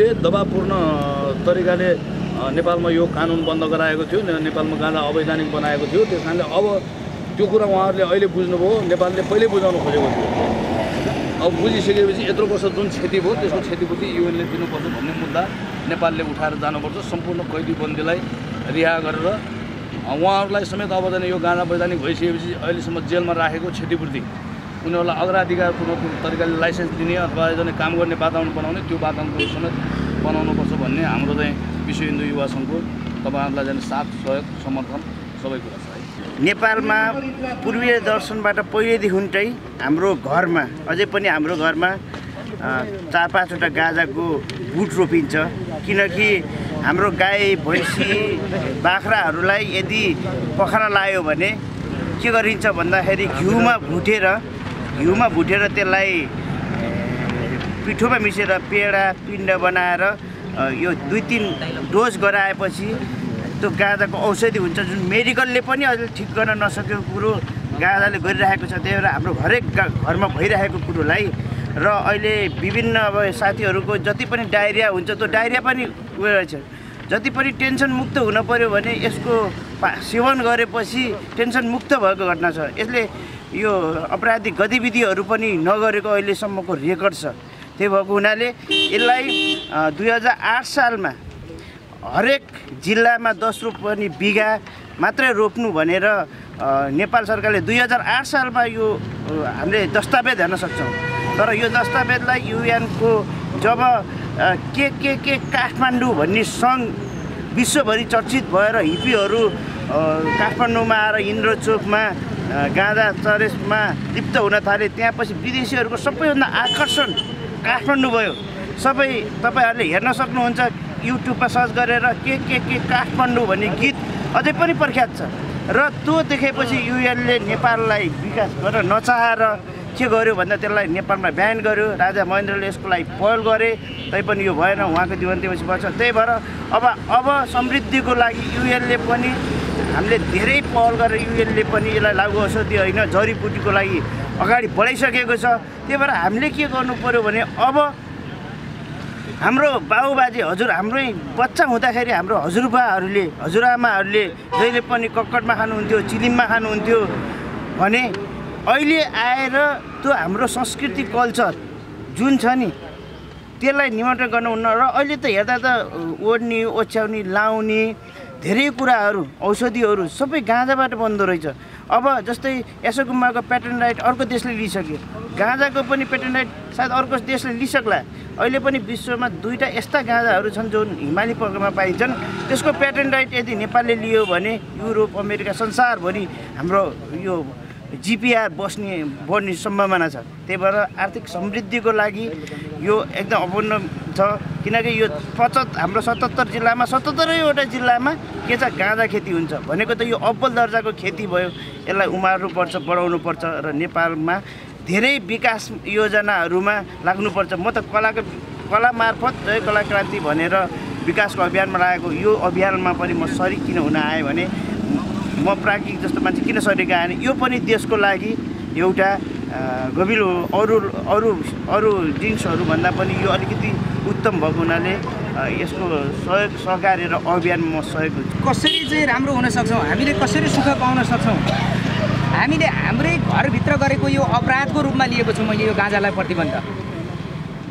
अहिले दबावपूर्ण तरिकाले नेपालमा यो कानुन बन्द गराएको थियो, नेपालमा गाँजा अवैधानिक बनाएको थियो। त्यस कारणले अब त्यो कुरा उहाँहरूले अहिले बुझ्नुभयो, नेपालले पहिल्यै बुझाउन खोजेको थियो। अब बुझिसकेपछि यत्रो वर्ष जुन क्षति भयो त्यसको क्षतिपूर्ति युएनले दिनुपर्छ भन्ने मुद्दा नेपालले उठाएर जानुपर्छ। सम्पूर्ण कैदीबन्दीलाई रिहा गरेर उहाँहरूलाई समेत अब यो गाँजा वैधानिक भइसकेपछि अहिलेसम्म जेलमा राखेको क्षतिपूर्ति उनीहरूलाई अग्राधिकारपूर्ण तरिकाले लाइसेन्स दिने अथवा काम गर्ने वातावरण बनाउने, त्यो वातावरण समेत बनाउनुपर्छ भन्ने हाम्रो चाहिँ विश्व हिन्दू युवा सङ्घको तपाईँहरूलाई साथ सहयोग समर्थन सबै कुरा छ। नेपालमा पूर्वीय दर्शनबाट पहिलेदेखि चाहिँ हाम्रो घरमा अझै पनि हाम्रो घरमा 4-5वटा गाँजाको बुट रोपिन्छ। किनकि हाम्रो गाई भैँसी बाख्राहरूलाई यदि पखरा लायो भने के गरिन्छ भन्दाखेरि घिउमा भुटेर त्यसलाई पिठोमा मिसेर पेडा पिण्ड बनाएर यो 2-3 डोज गराएपछि त्यो गाँजाको औषधि हुन्छ, जुन मेडिकलले पनि अहिले ठिक गर्न नसकेको कुरो गाँजाले गरिरहेको छ। त्यही भएर हाम्रो हरेक घरमा भइरहेको कुरोलाई र अहिले विभिन्न अब साथीहरूको जति पनि डायरिया हुन्छ त्यो डायरिया पनि रहेछ। जति पनि टेन्सन मुक्त हुन पर्यो भने यसको सेवन गरेपछि टेन्सन मुक्त भएको घटना छ। यसले यो अपराधिक गतिविधिहरू पनि नगरेको अहिलेसम्मको रेकर्ड छ। त्यही भएको हुनाले यसलाई 2008 सालमा हरेक जिल्लामा 10 रोपनी बिघा मात्रै रोप्नु भनेर नेपाल सरकारले 2008 सालमा यो हामीले दस्तावेज हेर्न सक्छौँ। तर यो दस्तावेजलाई युएनको जब के काठमाडौँ भन्ने सङ्घ विश्वभरि चर्चित भएर हिप्पीहरू काठमाडौँमा आएर इन्द्रचोकमा गाँजा चरेसमा लिप्त हुन थाले, त्यहाँपछि विदेशीहरूको सबैभन्दा आकर्षण काठमाडौँ भयो। सबै तपाईँहरूले हेर्न सक्नुहुन्छ, युट्युबमा सर्च गरेर के काठमाडौँ भन्ने गीत अझै पनि प्रख्यात छ। र त्यो देखेपछि युएनले नेपाललाई विकास गर्न नचाहेर के गर्यो भन्दा त्यसलाई नेपालमा ब्यान गर्यो। राजा महेन्द्रले यसको लागि पहल गरे, तैपनि यो भएन, उहाँको जीवन्तीपछि बच्छ। त्यही भएर अब समृद्धिको लागि युएनले पनि हामीले धेरै पहल गरेर युएनले पनि यसलाई लागु औषधि होइन जडीबुटीको लागि अगाडि बढाइसकेको छ। त्यही भएर हामीले के गर्नु पर्यो भने अब हाम्रो बाबुबाजे हाम्रै बच्चा हुँदाखेरि हाम्रो हजुरआमाहरूले जहिले पनि कक्कडमा खानुहुन्थ्यो, चिलिममा खानुहुन्थ्यो भने अहिले आएर त्यो हाम्रो संस्कृति कल्चर जुन छ नि त्यसलाई निमन्त्रण गर्नुहुन्न। र अहिले त हेर्दा त ओड्ने ओछ्याउने लाउने धेरै कुराहरू औषधिहरू सबै गाँजाबाट बन्दो रहेछ। अब जस्तै एसोकुमाको पेटेन्ट राइट अर्को देशले लिइसक्यो, गाँजाको पनि पेटेन्ट राइट सायद अर्को देशले लिइसक्ला। अहिले पनि विश्वमा 2टा यस्ता गाँजाहरू छन् जुन हिमाली प्रकारमा पाइन्छन्, त्यसको पेटेन्ट राइट यदि नेपालले लियो भने युरोप अमेरिका संसारभरि हाम्रो यो जिपिआर बढ्ने सम्भावना छ। त्यही भएर आर्थिक समृद्धिको लागि यो एकदम अपूर्ण छ। किनकि यो हाम्रो 77 जिल्लामा 77वटा जिल्लामा के छ गाँजा खेती हुन्छ भनेको त यो अब्बल दर्जाको खेती भयो। यसलाई उमार्नुपर्छ, बढाउनुपर्छ र नेपालमा धेरै विकास योजनाहरूमा लाग्नुपर्छ। म त कला मार्फत जय कला क्रान्ति भनेर विकासको अभियानमा लागेको, यो अभियानमा पनि म सरिक किन हुन आएँ भने म प्राज्ञिक जस्तो मान्छे किन सरिक आएँ, यो पनि देशको लागि एउटा गभिलो अरू ड्रिङ्क्सहरूभन्दा पनि यो अलिकति उत्तम भएको हुनाले यसको सहयोग सहकारी र अभियानमा म सहयोग हुन्छु। कसरी चाहिँ राम्रो हुन सक्छौँ, हामीले कसरी सुख पाउन सक्छौँ, हामीले हाम्रै घरभित्र गरेको यो अपराधको रूपमा लिएको छु मैले यो गाँजालाई प्रतिबन्ध।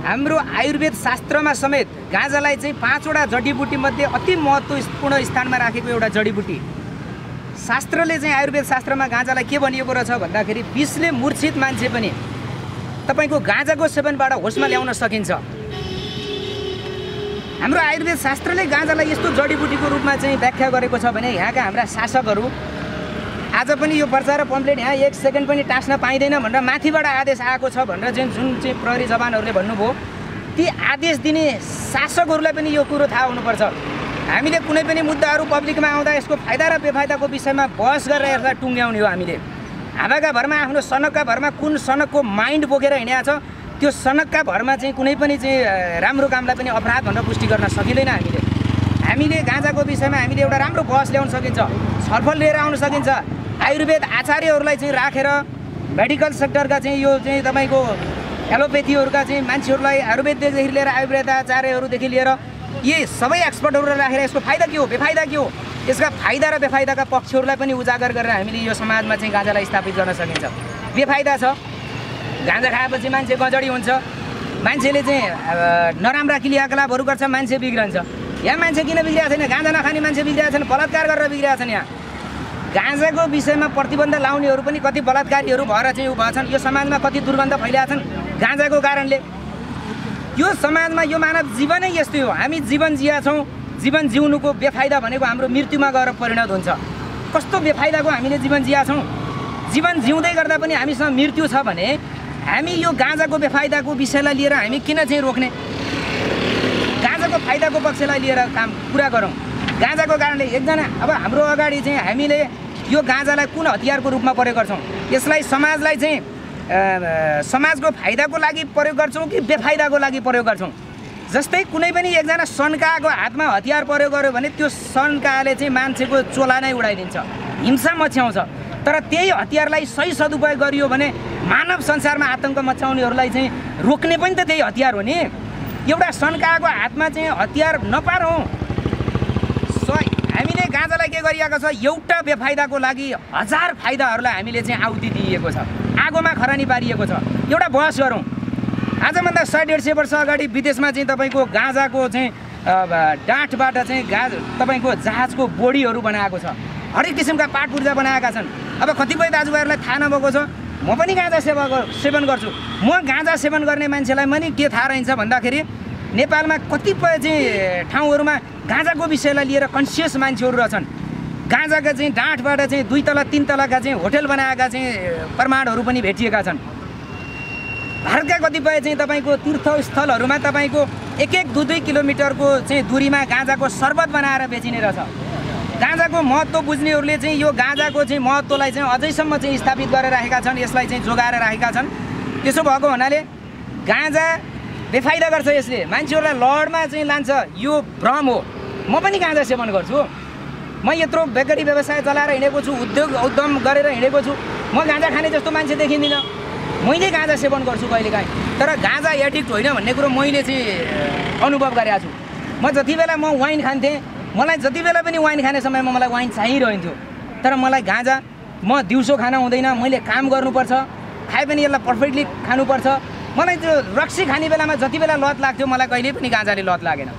हाम्रो आयुर्वेद शास्त्रमा समेत गाँजालाई चाहिँ 5वटा जडीबुटीमध्ये अति महत्त्वपूर्ण स्थानमा राखेको एउटा जडीबुटी। शास्त्रले चाहिँ आयुर्वेद शास्त्रमा गाँजालाई के भनिएको रहेछ भन्दाखेरि विषले मूर्छित मान्छे पनि तपाईँको गाँजाको सेवनबाट होसमा ल्याउन सकिन्छ। हाम्रो आयुर्वेद शास्त्रले गाँजालाई यस्तो जडीबुटीको रूपमा चाहिँ व्याख्या गरेको छ भने यहाँका हाम्रा शासकहरू आज पनि यो पर्चा र पम्पलेट यहाँ 1 सेकेन्ड पनि टाँस्न पाइँदैन भनेर माथिबाट आदेश आएको छ भनेर जुन चाहिँ प्रहरी जवानहरूले भन्नुभयो, ती आदेश दिने शासकहरूलाई पनि यो कुरो थाहा हुनुपर्छ। हामीले कुनै पनि मुद्दाहरू पब्लिकमा आउँदा यसको फाइदा र बेफाइदाको विषयमा बहस गरेर यसलाई टुङ्ग्याउने हो। हामीले हावाका भरमा आफ्नो सनकका भरमा कुन सनकको माइन्ड बोकेर हिँडेको छ त्यो सनकका भरमा चाहिँ कुनै पनि चाहिँ राम्रो कामलाई पनि अपराध भनेर पुष्टि गर्न सकिँदैन। हामीले गाँजाको विषयमा हामीले एउटा राम्रो बहस ल्याउन सकिन्छ, छलफल लिएर आउन सकिन्छ। आयुर्वेद आचार्यहरूलाई चाहिँ राखेर मेडिकल सेक्टरका चाहिँ यो चाहिँ तपाईँको एलोपेथीहरूका चाहिँ मान्छेहरूलाई आयुर्वेददेखि लिएर आयुर्वेदाचार्यहरूदेखि लिएर यी सबै एक्सपर्टहरूलाई राखेर यसको फाइदा के हो बेफाइदा के हो यसका फाइदा र बेफाइदाका पक्षहरूलाई पनि उजागर गरेर हामीले यो समाजमा चाहिँ गाँजालाई स्थापित गर्न सकिन्छ। बेफाइदा छ, गाँजा खाएपछि मान्छे गजडी हुन्छ, मान्छेले चाहिँ नराम्रा क्रियाकलापहरू गर्छ, मान्छे बिग्रन्छ। यहाँ मान्छे किन बिग्रिएको छैन? गाँजा नखाने मान्छे बिग्रिएको छैन, बलात्कार गरेर बिग्रिएको छन्। यहाँ गाँजाको विषयमा प्रतिबन्ध लाउनेहरू पनि कति बलात्कारीहरू भएर चाहिँ उ भएछन्। यो समाजमा कति दुर्गन्ध फैलिएका छन् गाँजाको कारणले। यो समाजमा यो मानव जीवनै यस्तै हो। हामी जीवन जिया छौँ, जीवन जिउनुको बेफाइदा भनेको हाम्रो मृत्युमा गएर परिणत हुन्छ। कस्तो बेफाइदाको हामीले जीवन जिया छौँ। जीवन जिउँदै गर्दा पनि हामीसँग मृत्यु छ भने हामी यो गाँजाको बेफाइदाको विषयलाई लिएर हामी किन चाहिँ रोक्ने? गाँजाको फाइदाको पक्षलाई लिएर काम पुरा गरौँ। गाँजाको कारणले एकजना अब हाम्रो अगाडि चाहिँ हामीले यो गाँजालाई कुन हतियारको रूपमा प्रयोग गर्छौँ? यसलाई समाजलाई चाहिँ समाजको फाइदाको लागि प्रयोग गर्छौँ कि बेफाइदाको लागि प्रयोग गर्छौँ? जस्तै कुनै पनि एकजना सन्काको हातमा हतियार प्रयोग गर्यो भने त्यो सन्काले चाहिँ मान्छेको चोला नै उडाइदिन्छ, हिंसा मच्याउँछ। तर त्यही हतियारलाई सही सदुपयोग गरियो भने मानव संसारमा आतङ्क मचाउनेहरूलाई चाहिँ रोक्ने पनि त त्यही हतियार हो नि। एउटा सन्काको हातमा चाहिँ हतियार नपारौँ। हामीले गाँजालाई के गरिएको छ? एउटा बेफाइदाको लागि हजार फाइदाहरूलाई हामीले चाहिँ आहुति दिएको छ, आगोमा खरानी पारिएको छ। एउटा बहस गरौँ। आजभन्दा 100-150 वर्ष अगाडि विदेशमा चाहिँ तपाईँको गाँजाको चाहिँ डाँठबाट चाहिँ तपाईँको जहाजको बोडीहरू बनाएको छ, हरेक किसिमका पाट पूर्जा बनाएका छन्। अब कतिपय दाजुभाइहरूलाई थाहा नभएको छ, म पनि गाँजा सेवन गर्छु। म गाँजा सेवन गर्ने मान्छेलाई पनि के थाहा रहन्छ भन्दाखेरि नेपालमा कतिपय चाहिँ ठाउँहरूमा गाँजाको विषयलाई लिएर कन्सियस मान्छेहरू रहेछन्। गाँजाका चाहिँ डाँठबाट चाहिँ 2 तला 3 तलाका चाहिँ होटल बनाएका चाहिँ प्रमाणहरू पनि भेटिएका छन्। भारतका कतिपय चाहिँ तपाईँको तीर्थस्थलहरूमा तपाईँको 1-2 किलोमिटरको चाहिँ दूरीमा गाँजाको शरबत बनाएर बेचिने रहेछ। गाँजाको महत्त्व बुझ्नेहरूले चाहिँ यो गाँजाको चाहिँ महत्त्वलाई चाहिँ अझैसम्म चाहिँ स्थापित गरेर राखेका छन्, यसलाई चाहिँ जोगाएर राखेका छन्। त्यसो भएको हुनाले गाँजा बेफाइदा गर्छ, यसले मान्छेहरूलाई लडमा चाहिँ लान्छ, यो भ्रम हो। म पनि गाँजा सेवन गर्छु, म यत्रो बेकरी व्यवसाय चलाएर हिँडेको छु, उद्यम गरेर हिँडेको छु। म गाँजा खाने जस्तो मान्छे देखिँदिनँ, मैले गाँजा सेवन गर्छु कहिलेकाहीँ। तर गाँजा एडिक्ट होइन भन्ने कुरो मैले चाहिँ अनुभव गरेको छु। म जति बेला म वाइन खान्थेँ, मलाई जति बेला पनि वाइन खाने समयमा मलाई वाइन चाहिरहन्थ्यो। तर मलाई गाँजा म दिउँसो खाना हुँदैन, मैले काम गर्नुपर्छ, खाए पनि यसलाई पर्फेक्टली खानुपर्छ। मलाई त्यो रक्सी खाने बेलामा जति बेला लत लाग्थ्यो मलाई कहिले पनि गाँजाले लत लागेन।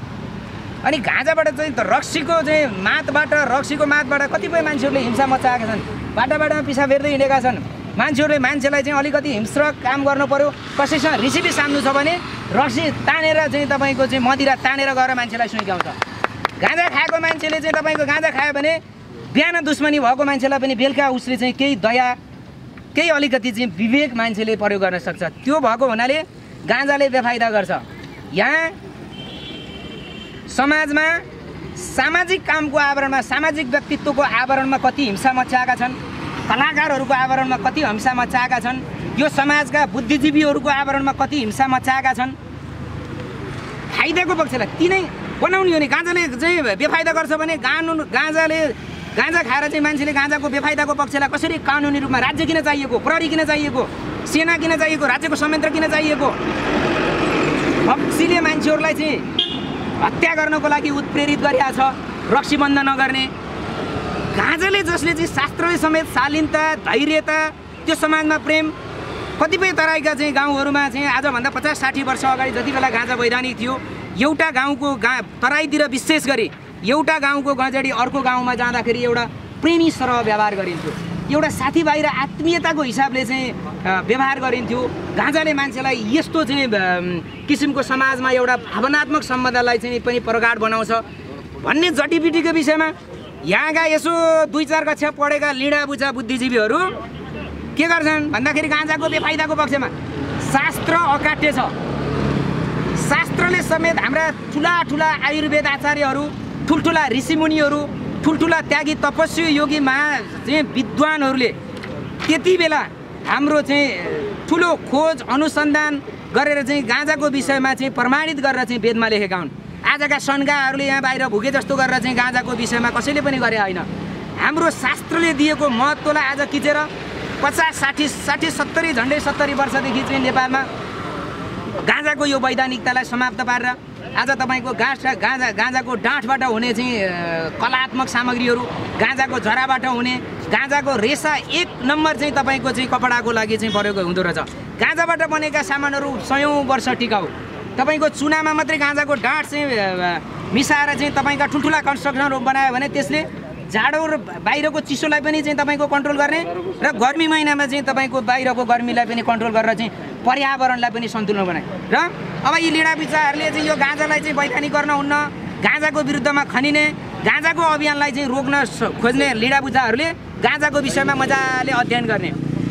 अनि गाँजाबाट चाहिँ रक्सीको मातबाट कतिपय मान्छेहरूले हिंसा मचाएका छन्, बाटामा पिसा फेर्दै हिँडेका छन्। मान्छेलाई चाहिँ अलिकति हिंस्रक काम गर्नु पर्यो, कसैसँग रिसिपी साम्नु छ भने रक्सी तानेर चाहिँ तपाईँको चाहिँ मदिरा तानेर गएर मान्छेलाई सुइगाउँछ। गाँजा खाएको मान्छेले चाहिँ तपाईँको गाँजा खायो भने बिहान दुश्मनी भएको मान्छेलाई पनि बेलुका उसले चाहिँ केही दया, केही अलिकति चाहिँ विवेक मान्छेले प्रयोग गर्न सक्छ। त्यो भएको हुनाले गाँजाले बेफाइदा गर्छ। यहाँ समाजमा सामाजिक कामको आवरणमा, सामाजिक व्यक्तित्वको आवरणमा कति हिंसा मचाएका छन्, कलाकारहरूको आवरणमा कति हिंसा मचाएका छन्, यो समाजका बुद्धिजीवीहरूको आवरणमा कति हिंसा मचाएका छन्। फाइदाको पक्षलाई तिनै बनाउने हो नि। गाँजाले चाहिँ बेफाइदा गर्छ भने गाँजा खाएर चाहिँ मान्छेले गाँजाको बेफाइदाको पक्षलाई कसरी कानुनी रूपमा, राज्य किन चाहिएको, प्रहरी किन चाहिएको, सेना किन चाहिएको, राज्यको संयन्त्र किन चाहिएको? रक्सीले मान्छेहरूलाई चाहिँ हत्या गर्नको लागि उत्प्रेरित गरिरहेको छ, रक्सी बन्द नगर्ने। गाँजाले जसले चाहिँ शास्त्रले समेत शालीनता, धैर्यता, त्यो समाजमा प्रेम, कतिपय तराईका चाहिँ गाउँहरूमा चाहिँ आजभन्दा 50-60 वर्ष अगाडि जति बेला गाँजा वैधानिक थियो, एउटा गाउँको तराईतिर विशेष गरी एउटा गाउँको गजडी अर्को गाउँमा जाँदाखेरि एउटा प्रेमी सरह व्यवहार गरिन्थ्यो, एउटा साथीभाइ र आत्मीयताको हिसाबले चाहिँ व्यवहार गरिन्थ्यो। गाँजाले मान्छेलाई यस्तो चाहिँ किसिमको समाजमा एउटा भावनात्मक सम्बन्धलाई चाहिँ पनि प्रगाढ बनाउँछ भन्ने जडीबुटीको विषयमा यहाँका यसो 2-4 कक्षा पढेका लिडा बुझा बुद्धिजीवीहरू के गर्छन् भन्दाखेरि गाँजाको बेफाइदाको पक्षमा शास्त्र अकाट्य छ। शास्त्रले समेत हाम्रा ठुला आयुर्वेद आचार्यहरू, ठुल्ठुला ऋषिमुनिहरू, ठुल्ठुला त्यागी तपस्वी योगी चाहिँ विद्वानहरूले त्यति बेला हाम्रो चाहिँ ठुलो खोज अनुसन्धान गरेर चाहिँ गाँजाको विषयमा चाहिँ प्रमाणित गरेर चाहिँ वेदमा लेखेका हुन्। आजका सन्काहरूले यहाँ बाहिर भुगे जस्तो गरेर चाहिँ गाँजाको विषयमा कसैले पनि गरे होइन। हाम्रो शास्त्रले दिएको महत्त्वलाई आज खिचेर 50, 60, 70 झन्डै 70 वर्षदेखि चाहिँ नेपालमा गाँजाको यो वैधानिकतालाई समाप्त पारेर आज तपाईँको गाँजाको डाँठबाट हुने चाहिँ कलात्मक सामग्रीहरू, गाँजाको झराबाट हुने गाँजाको रेसा 1 नम्बर चाहिँ तपाईँको चाहिँ कपडाको लागि चाहिँ प्रयोग हुँदो रहेछ। गाँजाबाट बनेका सामानहरू सयौँ वर्ष टिकाउ। तपाईँको चुनामा मात्रै गाँजाको डाँठ चाहिँ मिसाएर चाहिँ तपाईँका ठुल्ठुला कन्स्ट्रक्सनहरू बनायो भने त्यसले जाडो र बाहिरको चिसोलाई पनि चाहिँ तपाईँको कन्ट्रोल गर्ने र गर्मी महिनामा चाहिँ तपाईँको बाहिरको गर्मीलाई पनि कन्ट्रोल गरेर चाहिँ पर्यावरणलाई पनि सन्तुलन बनाए। र अब यी लिडापिचाहरूले चाहिँ यो गाँजालाई चाहिँ वैधानिक गर्न हुन्न, गाँजाको विरुद्धमा खनिने, गाँजाको अभियानलाई चाहिँ रोक्न खोज्ने लिडाबुच्चाहरूले गाँजाको विषयमा मजाले अध्ययन गर्ने।